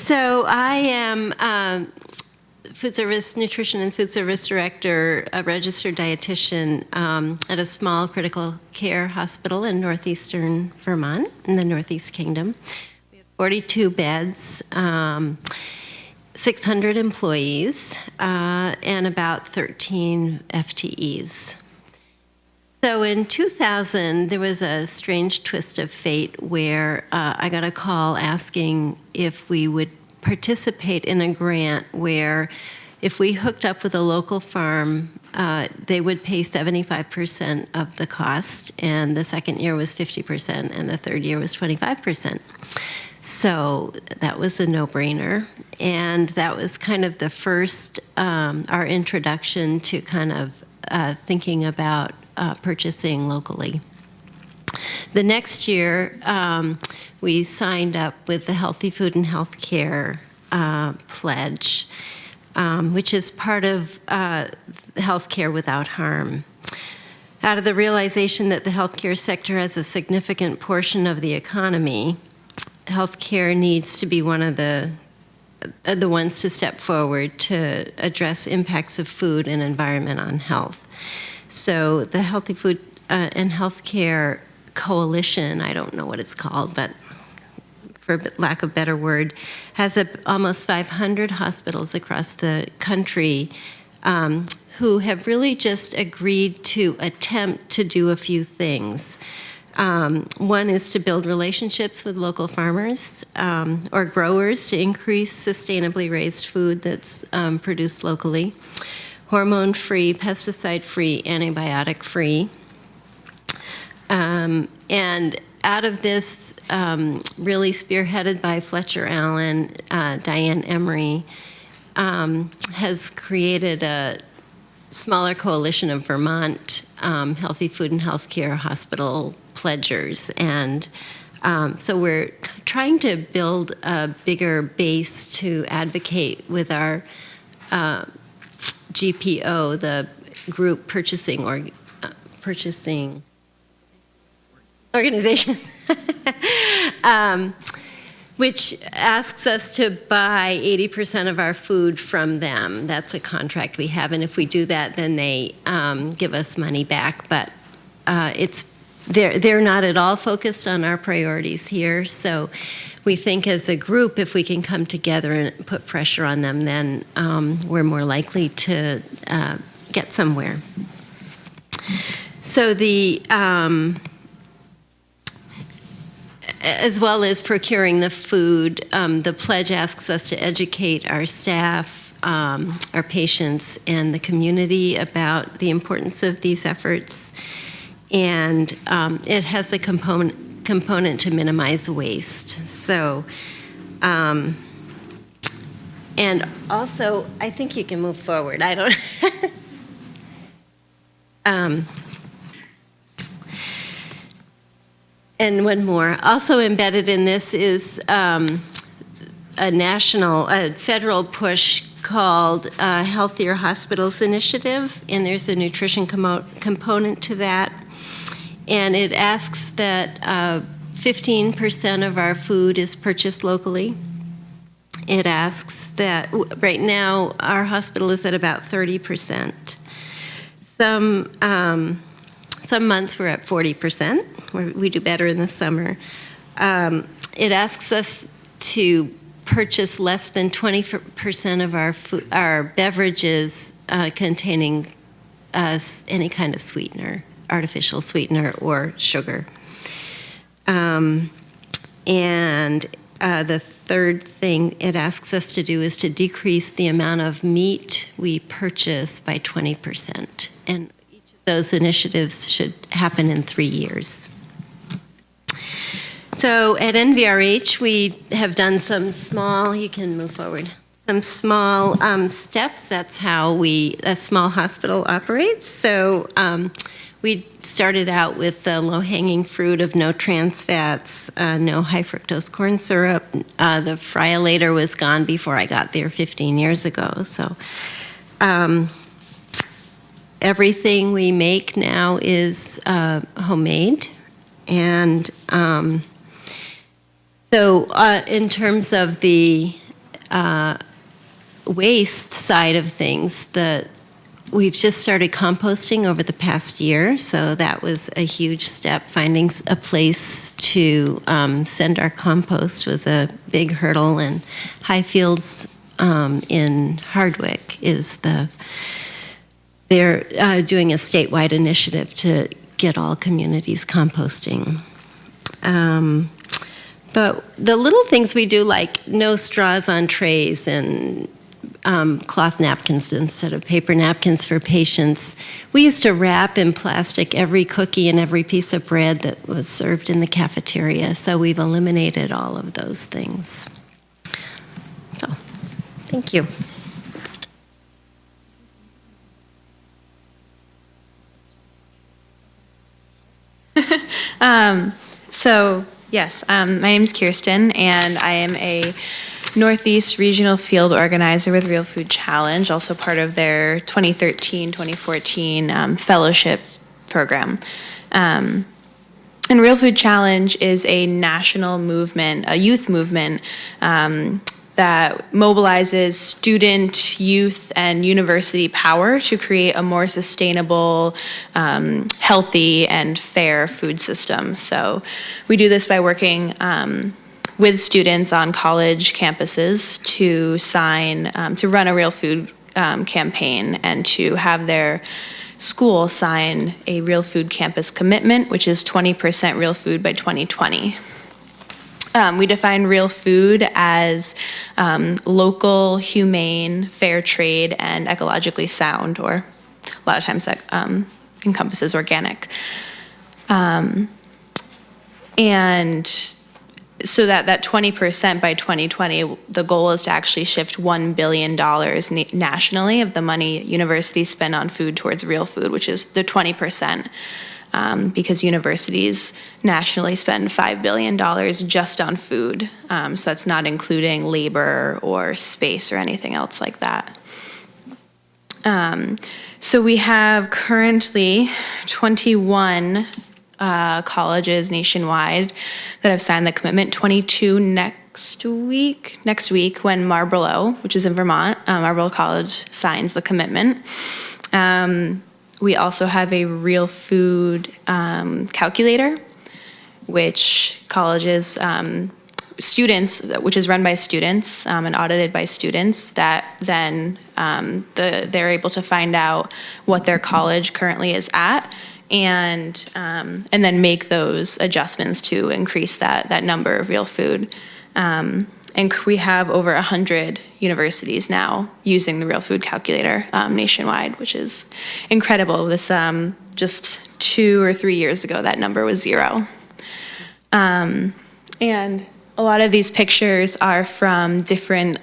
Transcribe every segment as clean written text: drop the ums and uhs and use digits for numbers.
So I am food service nutrition and food service director, a registered dietitian at a small critical care hospital in Northeastern Vermont in the Northeast Kingdom. We have 42 beds, 600 employees, and about 13 FTEs. So in 2000, there was a strange twist of fate where I got a call asking if we would participate in a grant where if we hooked up with a local farm, they would pay 75% of the cost, and the second year was 50%, and the third year was 25%. So that was a no-brainer, and that was kind of the first, our introduction to kind of thinking about purchasing locally. The next year, we signed up with the Healthy Food and Healthcare Pledge, which is part of healthcare without harm. Out of the realization that the healthcare sector has a significant portion of the economy, healthcare needs to be one of the ones to step forward to address impacts of food and environment on health. So the Healthy Food and Healthcare Coalition, I don't know what it's called, but for lack of a better word, has almost 500 hospitals across the country who have really just agreed to attempt to do a few things. One is to build relationships with local farmers or growers to increase sustainably raised food that's produced locally. Hormone-free, pesticide-free, antibiotic-free. And out of this, really spearheaded by Fletcher Allen, Diane Emery, has created a smaller coalition of Vermont Healthy Food and Healthcare Hospital pledgers. And so we're trying to build a bigger base to advocate with our GPO, the group purchasing organization, which asks us to buy 80% of our food from them. That's a contract we have, and if we do that, then they give us money back. But they're not at all focused on our priorities here. So we think as a group, if we can come together and put pressure on them, then we're more likely to get somewhere. So as well as procuring the food, the pledge asks us to educate our staff, our patients, and the community about the importance of these efforts. And it has a component to minimize waste. So, and also, I think you can move forward. I don't. And one more. Also embedded in this is a federal push called Healthier Hospitals Initiative, and there's a nutrition component to that. And it asks that 15% of our food is purchased locally. It asks that, right now, our hospital is at about 30%. Some months we're at 40%. We do better in the summer. It asks us to purchase less than 20% of our beverages containing any kind of sweetener, artificial sweetener or sugar. And the third thing it asks us to do is to decrease the amount of meat we purchase by 20%. And each of those initiatives should happen in 3 years. So at NVRH, we have done some small, you can move forward, some small steps. That's how a small hospital operates. So we started out with the low-hanging fruit of no trans fats, no high fructose corn syrup. The friolator was gone before I got there 15 years ago. So everything we make now is homemade. And so in terms of the waste side of things, we've just started composting over the past year, so that was a huge step. Finding a place to send our compost was a big hurdle, and Highfields in Hardwick they're doing a statewide initiative to get all communities composting. But the little things we do, like no straws on trays and cloth napkins instead of paper napkins for patients. We used to wrap in plastic every cookie and every piece of bread that was served in the cafeteria, so we've eliminated all of those things. So, thank you. Yes, my name is Kierstin, and I am a Northeast Regional Field Organizer with Real Food Challenge, also part of their 2013-2014 fellowship program. And Real Food Challenge is a national movement, a youth movement that mobilizes student, youth, and university power to create a more sustainable, healthy, and fair food system. So we do this by working with students on college campuses to run a real food campaign and to have their school sign a real food campus commitment, which is 20% real food by 2020. We define real food as local, humane, fair trade, and ecologically sound, or a lot of times that encompasses organic. And so that 20% by 2020, the goal is to actually shift $1 billion nationally of the money universities spend on food towards real food, which is the 20%. Because universities nationally spend $5 billion just on food. So that's not including labor or space or anything else like that. So we have currently 21 colleges nationwide that have signed the commitment, 22 next week when Marlborough, which is in Vermont, Marlborough College signs the commitment. We also have a real food calculator, which colleges, students, which is run by students and audited by students, that then they're able to find out what their college currently is at, and then make those adjustments to increase that number of real food. And we have over 100 universities now using the Real Food Calculator nationwide, which is incredible. This just 2 or 3 years ago, that number was 0. And a lot of these pictures are from different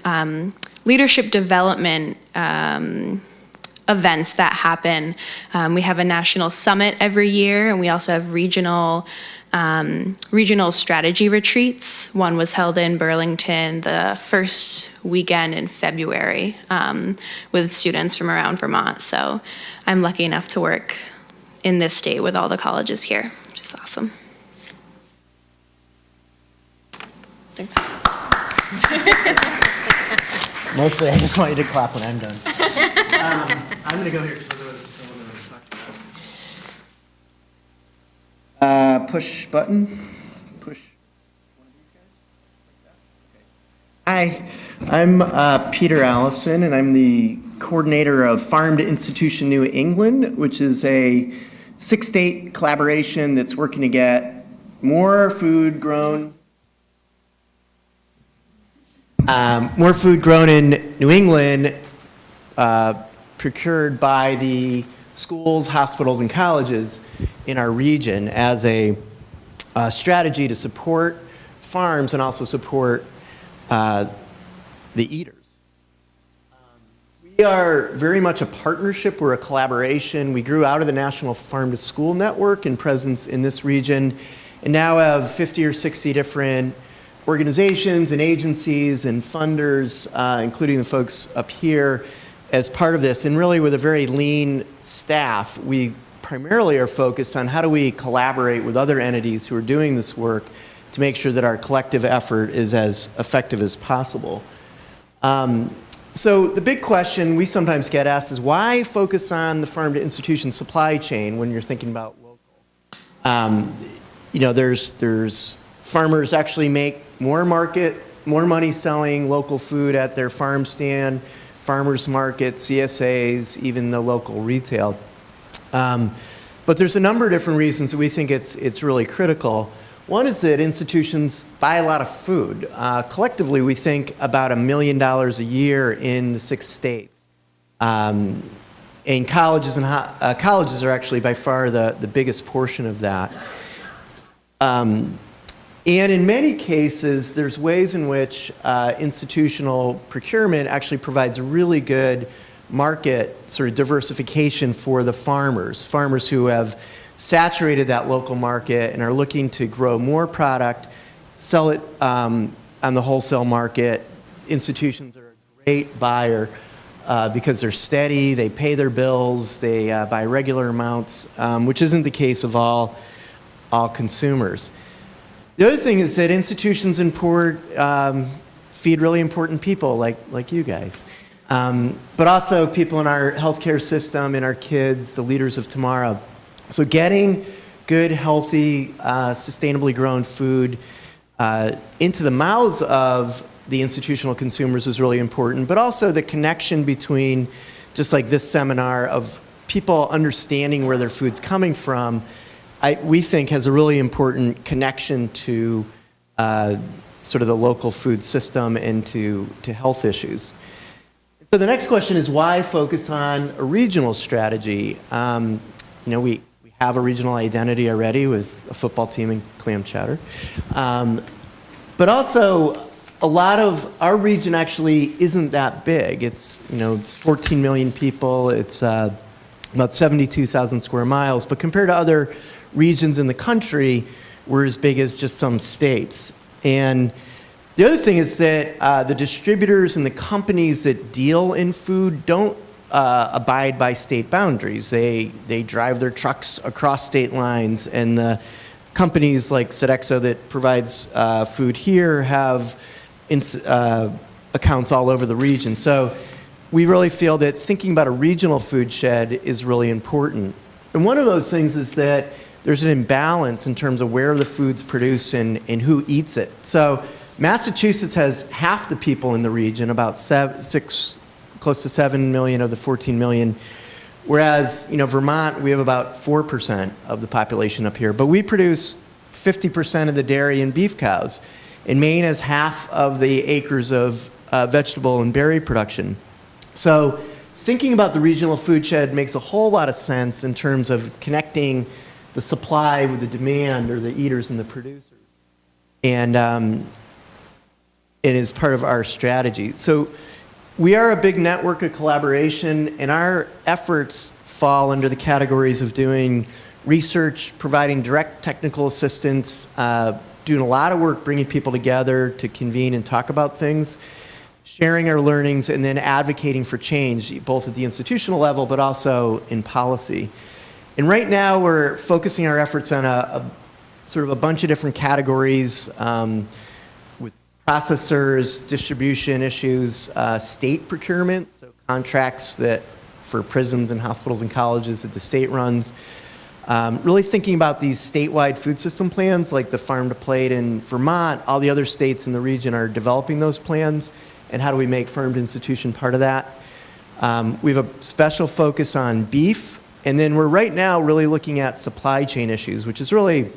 leadership development events that happen. We have a national summit every year, and we also have regional strategy retreats. One was held in Burlington the first weekend in February with students from around Vermont. So I'm lucky enough to work in this state with all the colleges here, which is awesome. Thanks. Mostly, I just want you to clap when I'm done. I'm going to go here because otherwise I don't know what I'm talking about. Push button. Push one of these guys. Like that? Okay. Hi, I'm Peter Allison, and I'm the coordinator of Farm to Institution New England, which is a 6-state collaboration that's working to get more food grown. More food grown in New England, procured by the schools, hospitals, and colleges in our region as a strategy to support farms and also support the eaters. We are very much a partnership. We're a collaboration. We grew out of the National Farm to School Network and presence in this region, and now have 50 or 60 different organizations and agencies and funders, including the folks up here, as part of this. And really with a very lean staff, we primarily are focused on how do we collaborate with other entities who are doing this work to make sure that our collective effort is as effective as possible. So the big question we sometimes get asked is why focus on the farm to institution supply chain when you're thinking about local? There's farmers actually make more money selling local food at their farm stand, farmers market, CSAs, even the local retail. But there's a number of different reasons that we think it's really critical. One is that institutions buy a lot of food. Collectively, we think about $1 million a year in the 6 states. And colleges are actually by far the biggest portion of that. And in many cases, there's ways in which institutional procurement actually provides really good market sort of diversification for the farmers who have saturated that local market and are looking to grow more product, sell it on the wholesale market. Institutions are a great buyer because they're steady, they pay their bills, they buy regular amounts, which isn't the case of all consumers. The other thing is that institutions feed really important people like you guys, but also people in our healthcare system, in our kids, the leaders of tomorrow. So getting good, healthy, sustainably grown food into the mouths of the institutional consumers is really important, but also the connection between, just like this seminar, of people understanding where their food's coming from, we think has a really important connection to sort of the local food system and to health issues. So the next question is why focus on a regional strategy? We have a regional identity already with a football team in clam chowder. But also, a lot of our region actually isn't that big. It's 14 million people. It's about 72,000 square miles. But compared to other regions in the country, we're as big as just some states. And the other thing is that the distributors and the companies that deal in food don't abide by state boundaries. They drive their trucks across state lines, and the companies like Sodexo that provides food here have accounts all over the region. So we really feel that thinking about a regional food shed is really important. And one of those things is that there's an imbalance in terms of where the food's produced and who eats it. So Massachusetts has half the people in the region, about close to 7 million of the 14 million, whereas Vermont, we have about 4% of the population up here, but we produce 50% of the dairy and beef cows, and Maine has half of the acres of vegetable and berry production. So thinking about the regional food shed makes a whole lot of sense in terms of connecting the supply with the demand, or the eaters and the producers, and it is part of our strategy. So we are a big network of collaboration, and our efforts fall under the categories of doing research, providing direct technical assistance, doing a lot of work bringing people together to convene and talk about things, sharing our learnings, and then advocating for change, both at the institutional level but also in policy. And right now we're focusing our efforts on a sort of a bunch of different categories, with processors, distribution issues, state procurement, so contracts that for prisons and hospitals and colleges that the state runs. Really thinking about these statewide food system plans, like the Farm to Plate in Vermont. All the other states in the region are developing those plans, and how do we make farm to institution part of that? We have a special focus on beef, and then we're right now really looking at supply chain issues, which is really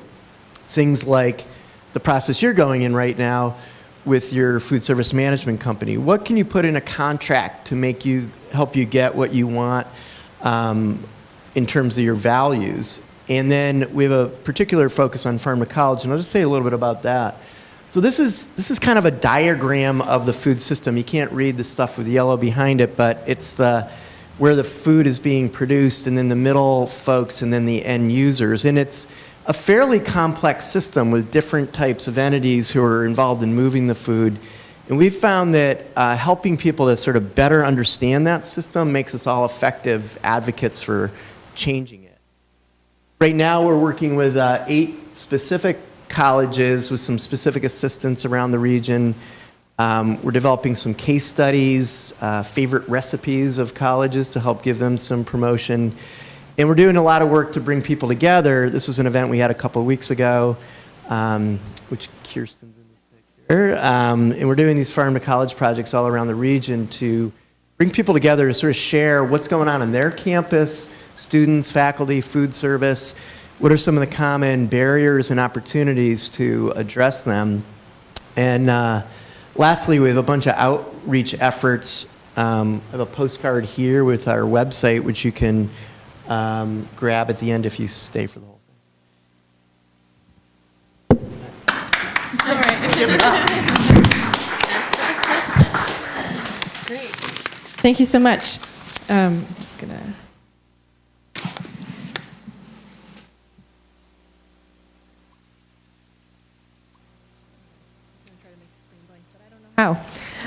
things like the process you're going in right now with your food service management company. What can you put in a contract to help you get what you want in terms of your values? And then we have a particular focus on farm to college, and I'll just say a little bit about that. So this is kind of a diagram of the food system. You can't read the stuff with yellow behind it, but it's where the food is being produced, and then the middle folks, and then the end users. And it's a fairly complex system with different types of entities who are involved in moving the food. And we've found that helping people to sort of better understand that system makes us all effective advocates for changing it. Right now we're working with 8 specific colleges with some specific assistance around the region, We're developing some case studies, favorite recipes of colleges to help give them some promotion. And we're doing a lot of work to bring people together. This was an event we had a couple of weeks ago, which Kierstin's in this picture. And we're doing these farm to college projects all around the region to bring people together to sort of share what's going on their campus, students, faculty, food service. What are some of the common barriers and opportunities to address them? And lastly, we have a bunch of outreach efforts. I have a postcard here with our website, which you can grab at the end if you stay for the whole thing. All right. Give it up. Great. Thank you so much. Just gonna. How?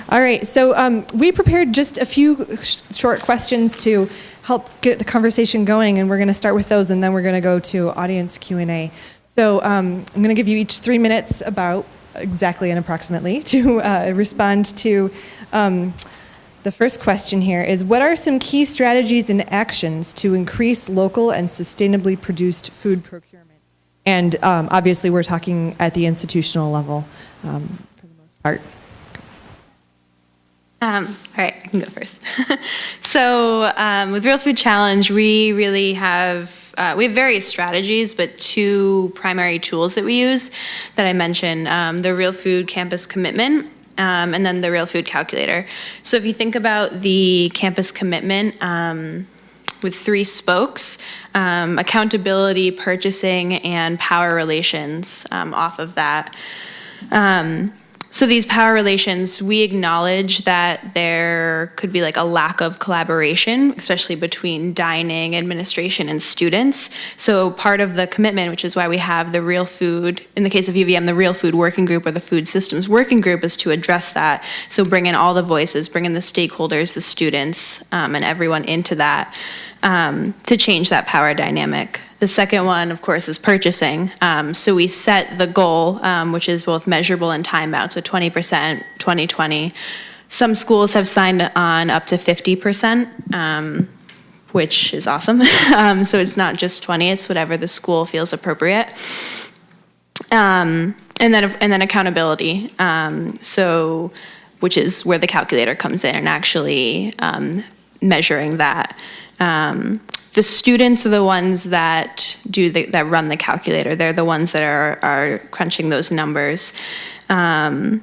All right, so we prepared just a few short questions to help get the conversation going, and we're going to start with those, and then we're going to go to audience Q&A. So I'm going to give you each 3 minutes, about exactly and approximately, to respond to the first question here is, what are some key strategies and actions to increase local and sustainably produced food procurement? And obviously we're talking at the institutional level for the most part. All right, I can go first. So with Real Food Challenge, we really have various strategies, but 2 primary tools that we use that I mentioned, the Real Food Campus Commitment, and then the Real Food Calculator. So if you think about the campus commitment with 3 spokes, accountability, purchasing, and power relations off of that. So these power relations, we acknowledge that there could be like a lack of collaboration, especially between dining, administration, and students. So part of the commitment, which is why we have the Real Food, in the case of UVM, the Real Food Working Group or the Food Systems Working Group, is to address that. So bring in all the voices, bring in the stakeholders, the students, and everyone into that to change that power dynamic. The second one, of course, is purchasing. So we set the goal, which is both measurable and time-bound, so 20%, 2020. Some schools have signed on up to 50%, which is awesome. So it's not just 20, it's whatever the school feels appropriate. And then accountability, so which is where the calculator comes in and actually measuring that. The students are the ones that that run the calculator. They're the ones that are crunching those numbers. One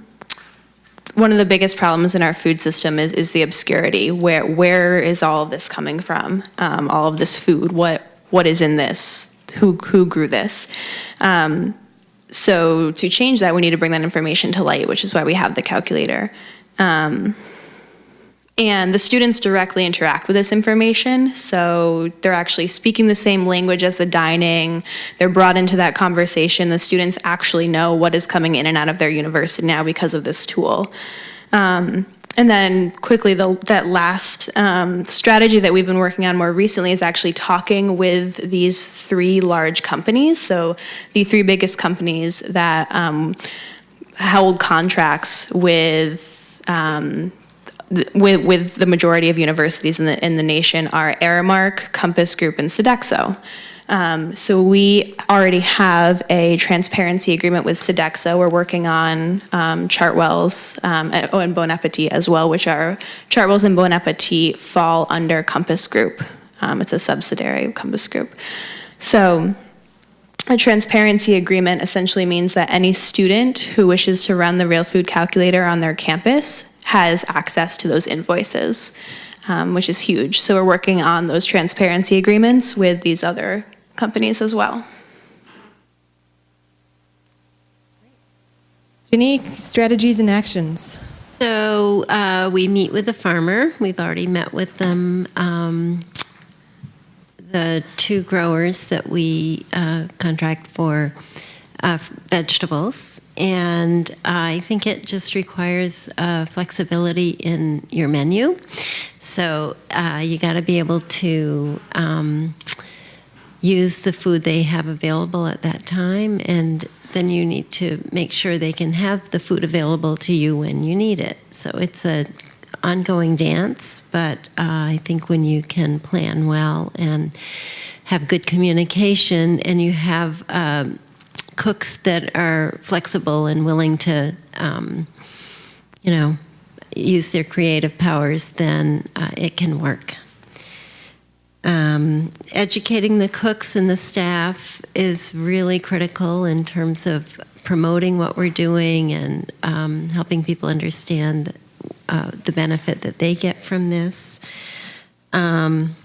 of the biggest problems in our food system is the obscurity. Where is all of this coming from? All of this food. What is in this? Who grew this? So to change that, we need to bring that information to light, which is why we have the calculator. And the students directly interact with this information, so they're actually speaking the same language as the dining. They're brought into that conversation. The students actually know what is coming in and out of their university now because of this tool. And then quickly, that last strategy that we've been working on more recently is actually talking with these 3 large companies. So the 3 biggest companies that hold contracts with the majority of universities in the nation are Aramark, Compass Group, and Sodexo. So we already have a transparency agreement with Sodexo. We're working on Chartwell's and Bon Appetit as well, which are Chartwell's and Bon Appetit fall under Compass Group. It's a subsidiary of Compass Group. So a transparency agreement essentially means that any student who wishes to run the Real Food Calculator on their campus has access to those invoices, which is huge. So we're working on those transparency agreements with these other companies as well. Ginny, strategies and actions. So we meet with the farmer. We've already met with them. The 2 growers that we contract for vegetables. And I think it just requires flexibility in your menu. So you got to be able to use the food they have available at that time, and then you need to make sure they can have the food available to you when you need it. So it's an ongoing dance, but I think when you can plan well and have good communication, and you have cooks that are flexible and willing to, use their creative powers, then it can work. Educating the cooks and the staff is really critical in terms of promoting what we're doing and helping people understand the benefit that they get from this. And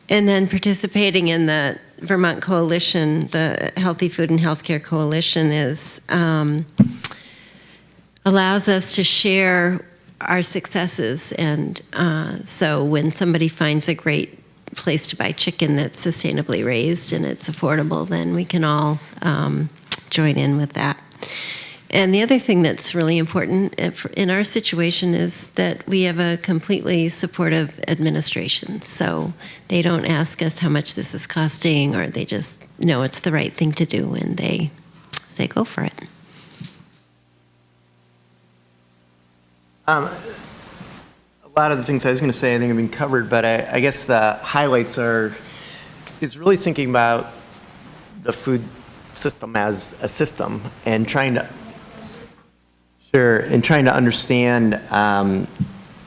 then participating in the Vermont Coalition, the Healthy Food and Healthcare Coalition, allows us to share our successes. And so when somebody finds a great place to buy chicken that's sustainably raised and it's affordable, then we can all join in with that. And the other thing that's really important in our situation is that we have a completely supportive administration. So they don't ask us how much this is costing, or they just know it's the right thing to do, and they say, go for it. A lot of the things I was going to say I think have been covered, but I guess the highlights is really thinking about the food system as a system and trying to understand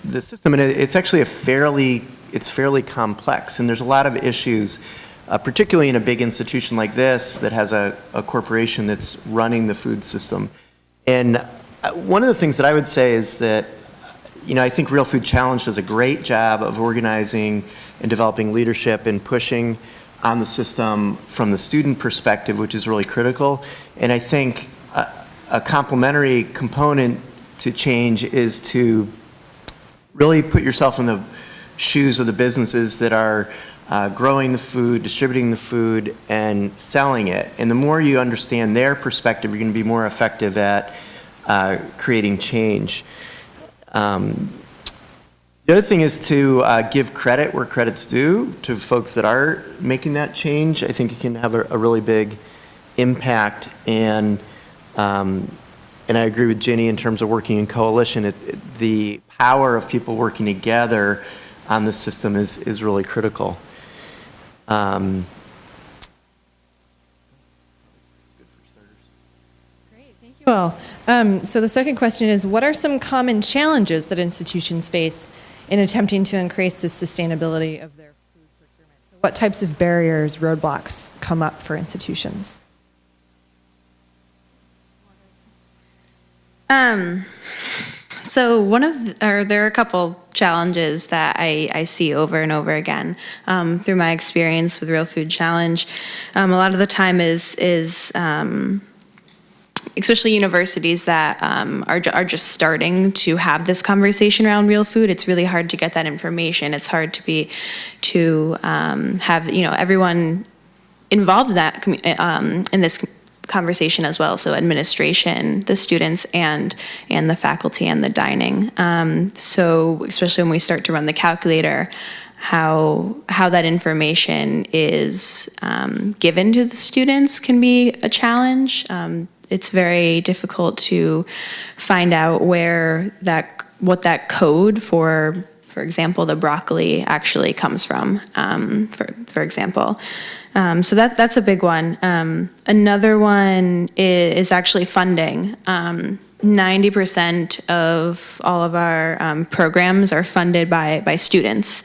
the system. And it's actually fairly complex, and there's a lot of issues, particularly in a big institution like this that has a corporation that's running the food system. And one of the things that I would say is that, I think Real Food Challenge does a great job of organizing and developing leadership and pushing on the system from the student perspective, which is really critical. And I think a complementary component to change is to really put yourself in the shoes of the businesses that are growing the food, distributing the food, and selling it. And the more you understand their perspective, you're going to be more effective at creating change. The other thing is to give credit where credit's due to folks that are making that change. I think it can have a really big impact. And I agree with Ginny in terms of working in coalition. The power of people working together on the system is really critical. Great, thank you all. So the second question is, what are some common challenges that institutions face in attempting to increase the sustainability of their food procurement? So what types of barriers, roadblocks come up for institutions? So there are a couple challenges that I see over and over again through my experience with Real Food Challenge. A lot of the time is especially universities that are just starting to have this conversation around real food. It's really hard to get that information. It's hard to have everyone involved in that in this conversation as well. So administration, the students, and the faculty and the dining. So especially when we start to run the calculator, how that information is given to the students can be a challenge. It's very difficult to find out what that code for example, the broccoli actually comes from, for example. So that's a big one. Another one is actually funding. 90% of all of our programs are funded by students,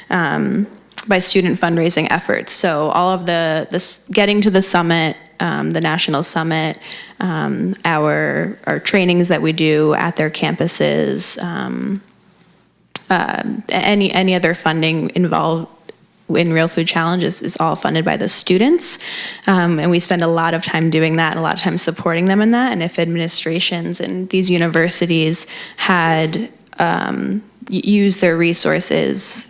by student fundraising efforts. So all of this getting to the summit, the national summit, our trainings that we do at their campuses, any other funding involved in Real Food Challenge is all funded by the students. And we spend a lot of time doing that and a lot of time supporting them in that. And if administrations and these universities had used their resources,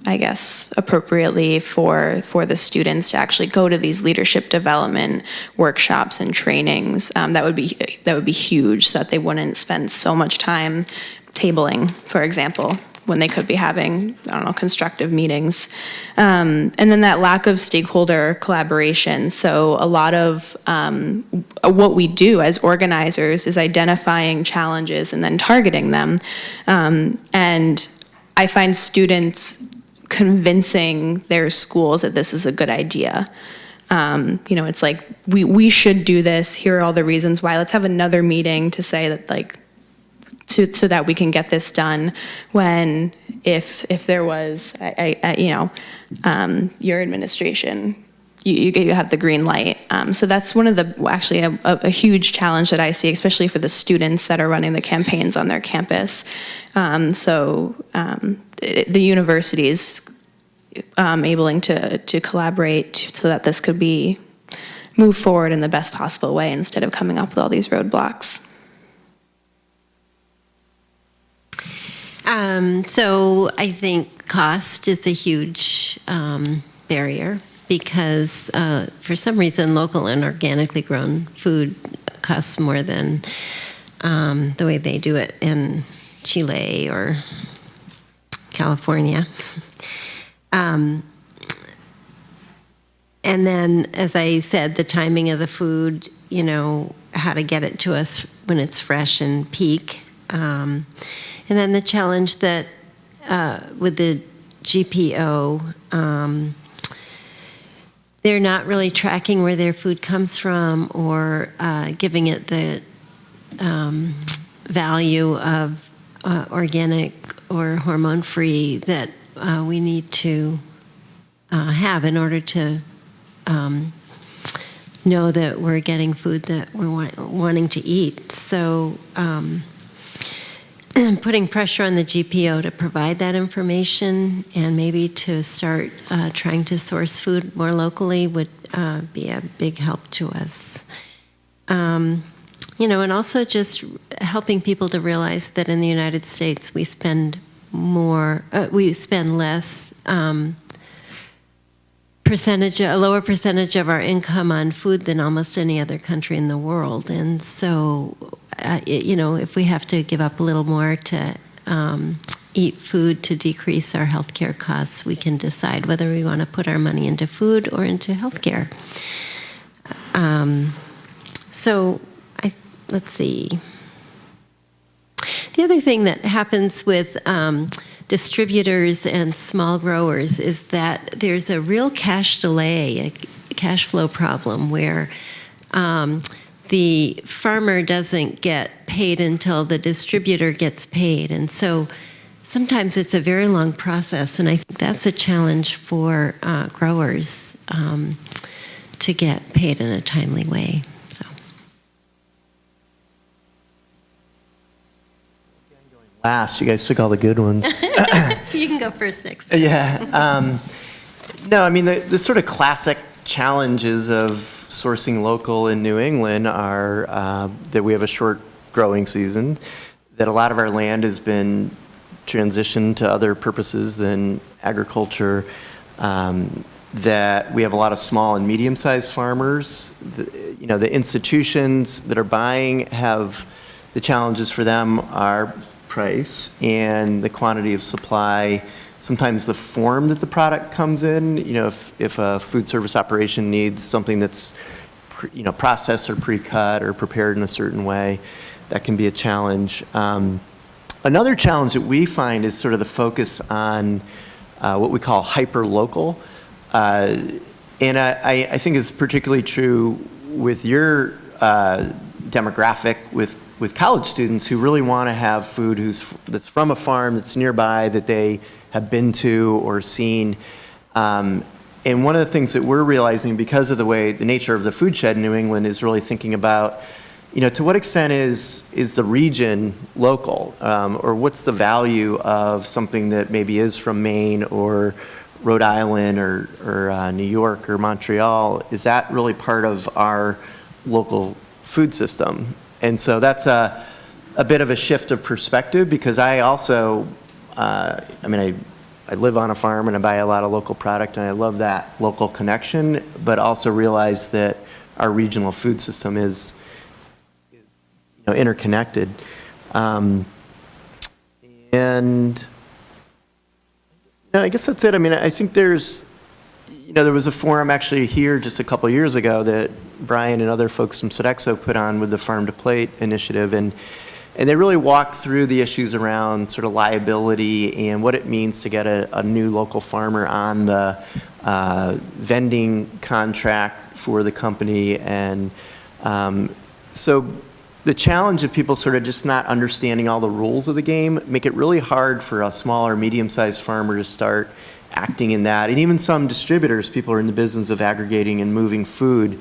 I guess, appropriately for the students to actually go to these leadership development workshops and trainings, that would be huge, so that they wouldn't spend so much time tabling, for example. when they could be having, I don't know, constructive meetings. And then that lack of stakeholder collaboration. So a lot of what we do as organizers is identifying challenges and then targeting them. And I find students convincing their schools that this is a good idea. It's like, we should do this. Here are all the reasons why. Let's have another meeting to say that, like, so that we can get this done. When if there was, your administration, you have the green light. So that's one of a huge challenge that I see, especially for the students that are running the campaigns on their campus. The university is able to collaborate so that this could be moved forward in the best possible way instead of coming up with all these roadblocks. So I think cost is a huge barrier because for some reason local and organically grown food costs more than the way they do it in Chile or California. And then, as I said, the timing of the food, how to get it to us when it's fresh and peak. And then the challenge that with the GPO, they're not really tracking where their food comes from or giving it the value of organic or hormone-free that we need to have in order to know that we're getting food that we're wanting to eat. So putting pressure on the GPO to provide that information and maybe to start trying to source food more locally would be a big help to us. And also just helping people to realize that in the United States we spend less a lower percentage of our income on food than almost any other country in the world. And so, if we have to give up a little more to eat food to decrease our healthcare costs, we can decide whether we want to put our money into food or into healthcare. Let's see. The other thing that happens with distributors and small growers is that there's a real cash delay, a cash flow problem where the farmer doesn't get paid until the distributor gets paid. And so sometimes it's a very long process, and I think that's a challenge for growers to get paid in a timely way. Last, you guys took all the good ones. You can go first next time. Yeah. No, I mean, the sort of classic challenges of sourcing local in New England are that we have a short growing season, that a lot of our land has been transitioned to other purposes than agriculture, that we have a lot of small and medium-sized farmers. The institutions that are buying have, the challenges for them are price and the quantity of supply, sometimes the form that the product comes in. If a food service operation needs something that's processed or pre-cut or prepared in a certain way, that can be a challenge. Another challenge that we find is sort of the focus on what we call hyper-local. And I think it's particularly true with your demographic, with college students who really want to have food that's from a farm that's nearby that they have been to or seen. And one of the things that we're realizing because of the nature of the food shed in New England is really thinking about, to what extent is the region local, or what's the value of something that maybe is from Maine or Rhode Island or New York or Montreal? Is that really part of our local food system? And so that's a bit of a shift of perspective, because I also, I live on a farm and I buy a lot of local product and I love that local connection, but also realize that our regional food system is interconnected. And No, I guess that's it. I mean, I think there was a forum actually here just a couple of years ago that Brian and other folks from Sodexo put on with the Farm to Plate initiative, and they really walked through the issues around sort of liability and what it means to get a new local farmer on the vending contract for the company. And so the challenge of people sort of just not understanding all the rules of the game make it really hard for a small or medium-sized farmer to start acting in that. And even some distributors, people who are in the business of aggregating and moving food,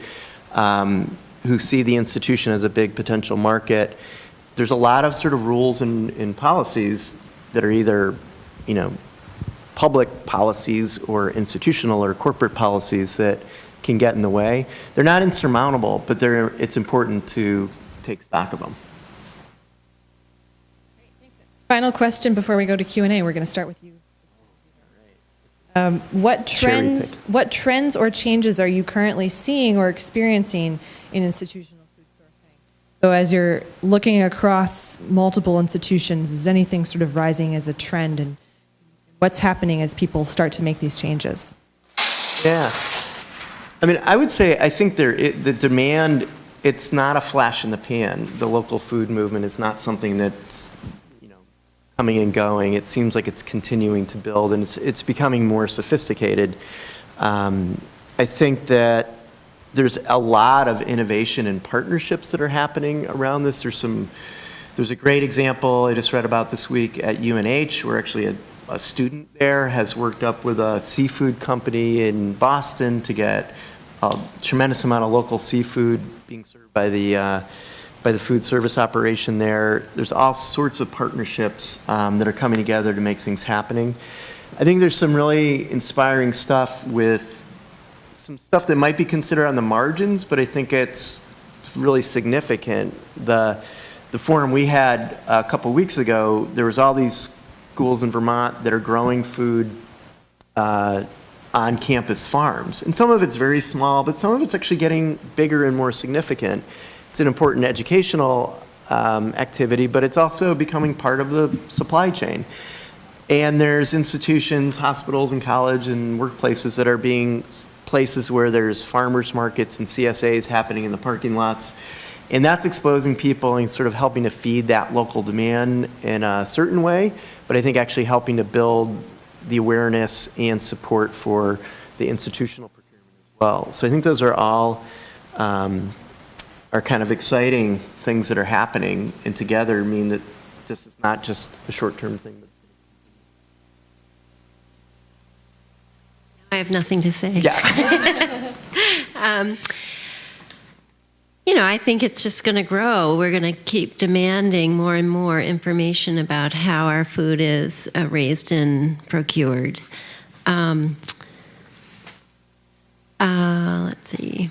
who see the institution as a big potential market, there's a lot of sort of rules and policies that are either, public policies or institutional or corporate policies that can get in the way. They're not insurmountable, but it's important to take stock of them. Final question before we go to Q&A. We're going to start with you. What trends or changes are you currently seeing or experiencing in institutional food sourcing? So as you're looking across multiple institutions, is anything sort of rising as a trend, and what's happening as people start to make these changes? Yeah. I mean, I would say I think the demand, it's not a flash in the pan. The local food movement is not something that's coming and going. It seems like it's continuing to build, and it's becoming more sophisticated. I think that there's a lot of innovation and partnerships that are happening around this. There's a great example I just read about this week at UNH, where actually a student there has worked up with a seafood company in Boston to get a tremendous amount of local seafood being served by the food service operation there. There's all sorts of partnerships that are coming together to make things happening. I think there's some really inspiring stuff with some stuff that might be considered on the margins, but I think it's really significant. The forum we had a couple weeks ago, there was all these schools in Vermont that are growing food on campus farms. And some of it's very small, but some of it's actually getting bigger and more significant. It's an important educational activity, but it's also becoming part of the supply chain. And there's institutions, hospitals and college and workplaces that are being places where there's farmers markets and CSAs happening in the parking lots. And that's exposing people and sort of helping to feed that local demand in a certain way, but I think actually helping to build the awareness and support for the institutional procurement as well. So I think those are all are kind of exciting things that are happening, and together mean that this is not just a short-term thing. I have nothing to say. Yeah. I think it's just going to grow. We're going to keep demanding more and more information about how our food is raised and procured. Let's see.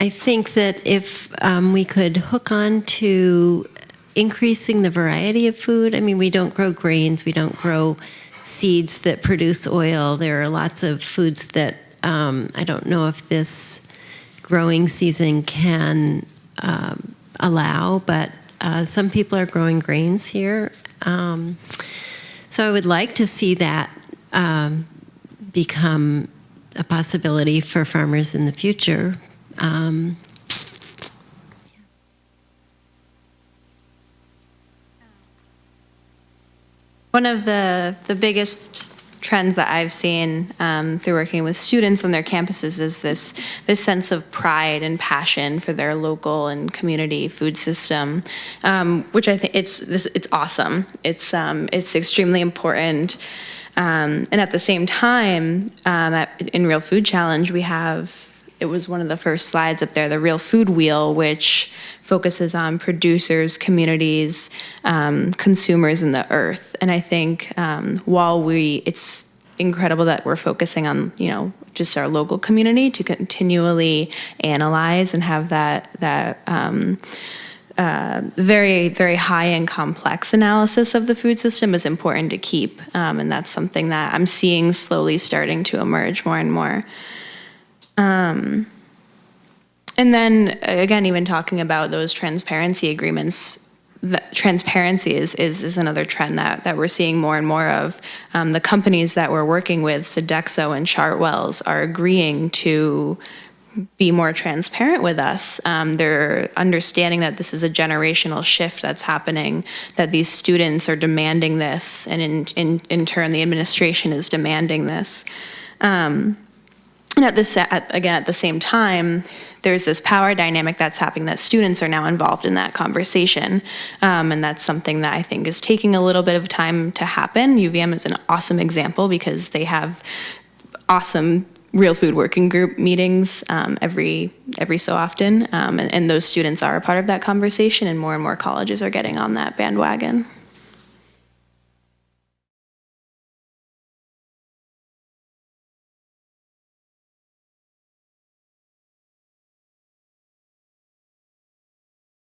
I think that if we could hook on to increasing the variety of food, we don't grow grains, we don't grow seeds that produce oil. There are lots of foods that I don't know if this growing season can allow, but some people are growing grains here. So I would like to see that become a possibility for farmers in the future. One of the biggest trends that I've seen through working with students on their campuses is this sense of pride and passion for their local and community food system, which I think it's awesome. It's extremely important, and at the same time, in Real Food Challenge, it was one of the first slides up there, the Real Food Wheel, which focuses on producers, communities, consumers, and the earth. And I think it's incredible that we're focusing on, just our local community to continually analyze and have that very, very high and complex analysis of the food system is important to keep. And that's something that I'm seeing slowly starting to emerge more and more. And then, again, even talking about those transparency agreements, transparency is another trend that we're seeing more and more of. The companies that we're working with, Sodexo and Chartwells, are agreeing to be more transparent with us. They're understanding that this is a generational shift that's happening, that these students are demanding this, and in turn, the administration is demanding this. And at the same time, there's this power dynamic that's happening, that students are now involved in that conversation. And that's something that I think is taking a little bit of time to happen. UVM is an awesome example because they have awesome real food working group meetings every so often. And those students are a part of that conversation, and more colleges are getting on that bandwagon.